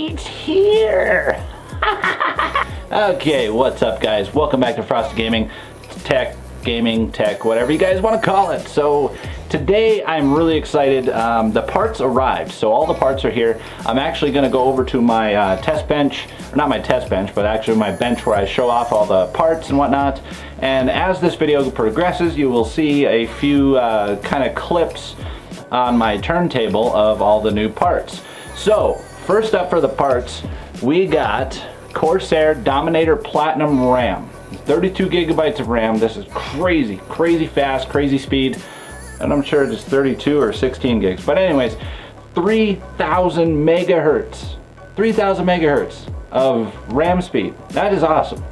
It's here! Okay, what's up guys? Welcome back to Frosted Gaming, gaming, tech, whatever you guys want to call it. So today I'm really excited. The parts arrived, so all the parts are here. I'm actually going to go over to my test bench, or not my test bench, but actually my bench where I show off all the parts and whatnot. And as this video progresses, you will see a few kind of clips on my turntable of all the new parts. So first up for the parts, we got Corsair Dominator Platinum RAM. 32 gigabytes of RAM. This is crazy fast, crazy speed. And I'm sure it's 32 or 16 gigs. But anyways, 3,000 megahertz. 3,000 megahertz of RAM speed. That is awesome.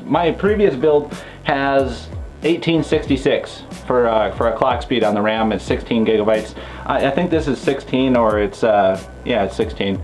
My previous build has 1866 for a clock speed on the RAM. It's 16 gigabytes. I think this is 16, or it's yeah, it's 16.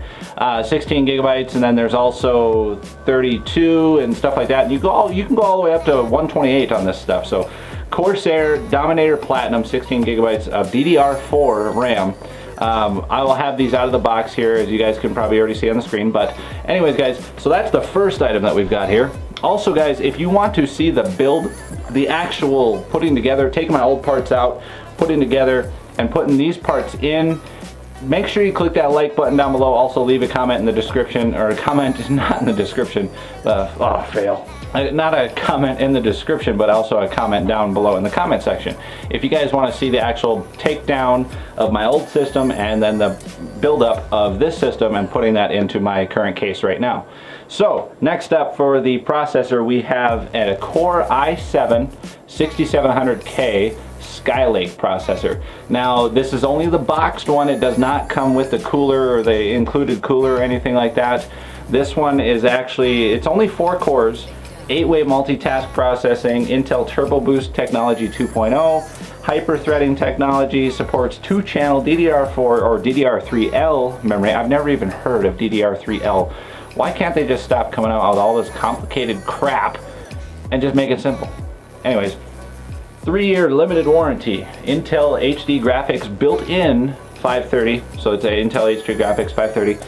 16 gigabytes, and then there's also 32 and stuff like that. And you can go all the way up to 128 on this stuff. So Corsair Dominator Platinum, 16 gigabytes of DDR4 RAM. I will have these out of the box here, as you guys can probably already see on the screen. But anyways guys, so that's the first item that we've got here. Also guys, if you want to see the build, the actual putting together, taking my old parts out, putting together and putting these parts in, make sure you click that like button down below. Also leave a comment in the description, or a comment not in the description, fail. Not a comment in the description, but also a comment down below in the comment section. If you guys want to see the actual takedown of my old system and then the buildup of this system and putting that into my current case right now. So next up for the processor, we have a Core i7 6700K Skylake processor. Now this is only the boxed one. It does not come with the cooler or the included cooler or anything like that. This one is actually, it's only 4 cores, 8-way multitask processing, Intel Turbo Boost technology 2.0, hyper-threading technology, supports 2-channel DDR4 or DDR3L memory. I've never even heard of DDR3L. Why can't they just stop coming out with all this complicated crap and just make it simple? Anyways, 3-year limited warranty, Intel HD graphics built-in 530, so it's an Intel HD graphics 530.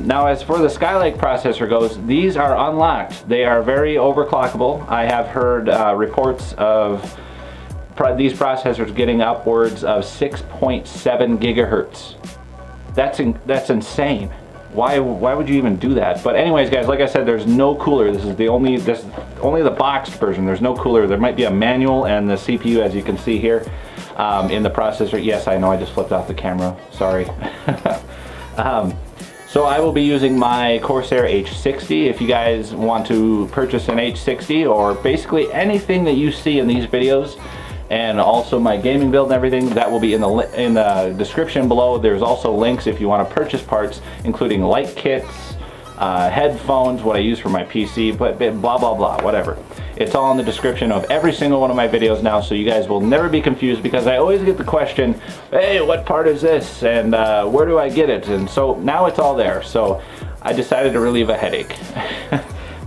Now as for the Skylake processor goes, these are unlocked. They are very overclockable. I have heard reports of these processors getting upwards of 6.7 gigahertz. That's insane. Why would you even do that? But anyways guys, like I said, there's no cooler. This is only the boxed version. There's no cooler. There might be a manual and the CPU, as you can see here, in the processor. Yes, I know I just flipped off the camera, sorry. So I will be using my Corsair H60. If you guys want to purchase an H60, or basically anything that you see in these videos, and also my gaming build and everything, that will be in the description below. There's also links if you want to purchase parts, including light kits, headphones, what I use for my PC, but blah blah blah, whatever. It's all in the description of every single one of my videos now, so you guys will never be confused, because I always get the question, hey, what part is this, and where do I get it? And so now it's all there, so I decided to relieve a headache.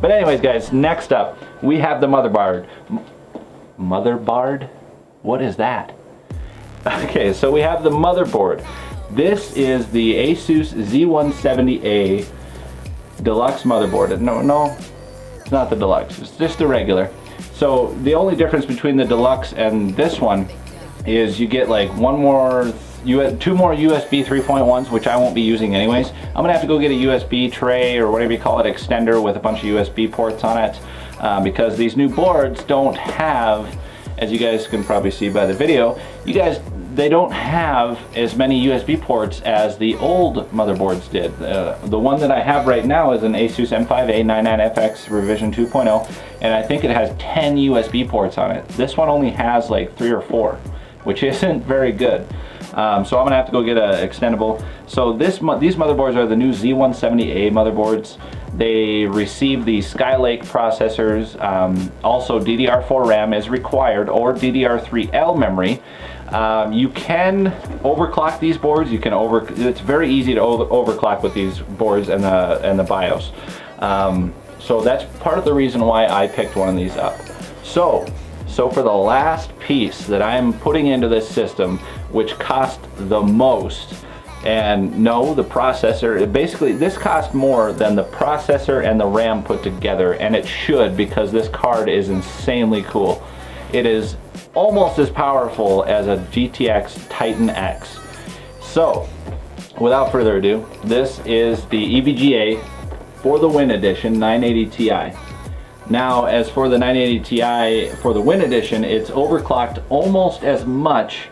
But anyways guys, next up we have the motherboard. Motherboard? What is that? Okay, so we have the motherboard. This is the Asus Z170A Deluxe motherboard. No, it's not the Deluxe. It's just the regular. So the only difference between the Deluxe and this one is you get like two more USB 3.1s, which I won't be using anyways. I'm gonna have to go get a USB tray, or whatever you call it, extender with a bunch of USB ports on it, because these new boards don't have, as you guys can probably see by the video, they don't have as many USB ports as the old motherboards did. The one that I have right now is an Asus M5A99FX revision 2.0, and I think it has 10 USB ports on it. This one only has like 3 or 4, which isn't very good. So I'm gonna have to go get an extendable. So these motherboards are the new Z170A motherboards. They receive the Skylake processors. Also DDR4 RAM is required, or DDR3L memory. You can overclock these boards. It's very easy to overclock with these boards and the BIOS. So that's part of the reason why I picked one of these up. So for the last piece that I'm putting into this system, which cost the most, And no, the processor, basically this cost more than the processor and the RAM put together, and it should, because this card is insanely cool. It is almost as powerful as a GTX Titan X. So, without further ado, this is the EVGA for the Win Edition 980 Ti. Now, as for the 980 Ti for the Win Edition, it's overclocked almost as much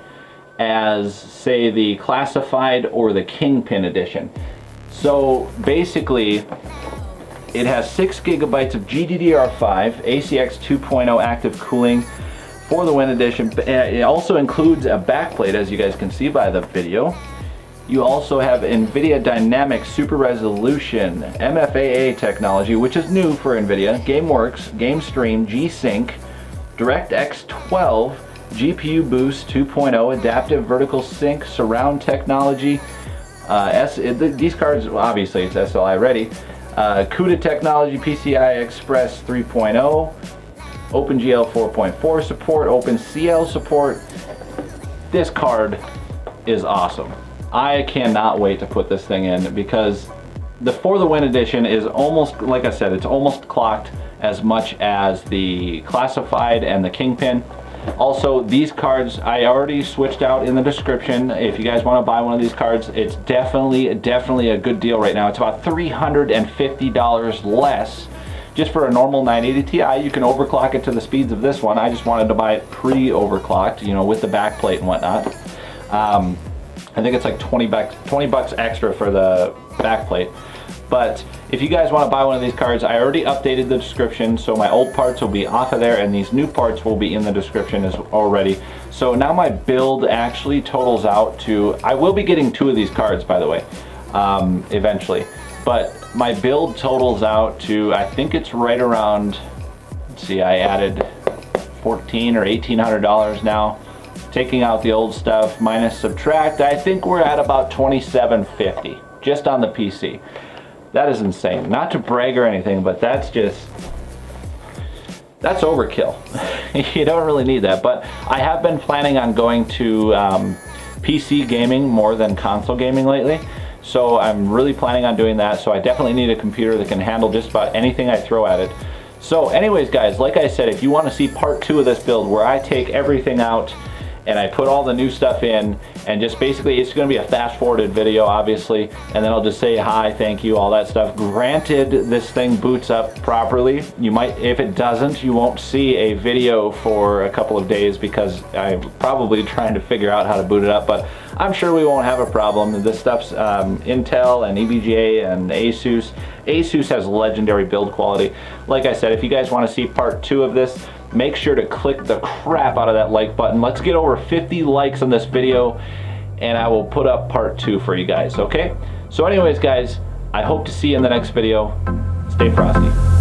as, say, the Classified or the Kingpin Edition. So basically, it has 6 gigabytes of GDDR5, ACX 2.0 active cooling for the Win Edition. It also includes a backplate, as you guys can see by the video. You also have NVIDIA Dynamic Super Resolution MFAA technology, which is new for NVIDIA, GameWorks, GameStream, G-Sync, DirectX 12, GPU Boost 2.0, Adaptive Vertical Sync, Surround technology. These cards, obviously it's SLI ready. CUDA technology, PCI Express 3.0, OpenGL 4.4 support, OpenCL support. This card is awesome. I cannot wait to put this thing in, because the For the Win Edition is almost, like I said, it's almost clocked as much as the Classified and the Kingpin. Also, these cards I already switched out in the description. If you guys want to buy one of these cards, it's definitely a good deal right now. It's about $350 less just for a normal 980 Ti. You can overclock it to the speeds of this one. I just wanted to buy it pre-overclocked, you know, with the backplate and whatnot. I think it's like 20 bucks extra for the backplate. But if you guys want to buy one of these cards, I already updated the description, so my old parts will be off of there and these new parts will be in the description as already. So now my build actually totals out to, I will be getting 2 of these cards, by the way, eventually. But my build totals out to, I think it's right around, let's see, I added $1,400 or $1,800 now. Taking out the old stuff minus subtract, I think we're at about $2,750 just on the PC. That is insane. Not to brag or anything, but that's overkill. You don't really need that. But I have been planning on going to PC gaming more than console gaming lately. So I'm really planning on doing that. So I definitely need a computer that can handle just about anything I throw at it. So anyways, guys, like I said, if you want to see part 2 of this build where I take everything out and I put all the new stuff in, and just basically it's going to be a fast forwarded video, obviously, and then I'll just say hi, thank you, all that stuff. Granted, this thing boots up properly. You might, if it doesn't, you won't see a video for a couple of days because I'm probably trying to figure out how to boot it up, but I'm sure we won't have a problem. This stuff's Intel and EVGA and Asus. Asus has legendary build quality. Like I said, if you guys want to see part 2 of this, make sure to click the crap out of that like button. Let's get over 50 likes on this video and I will put up part 2 for you guys, okay? So anyways, guys, I hope to see you in the next video. Stay frosty.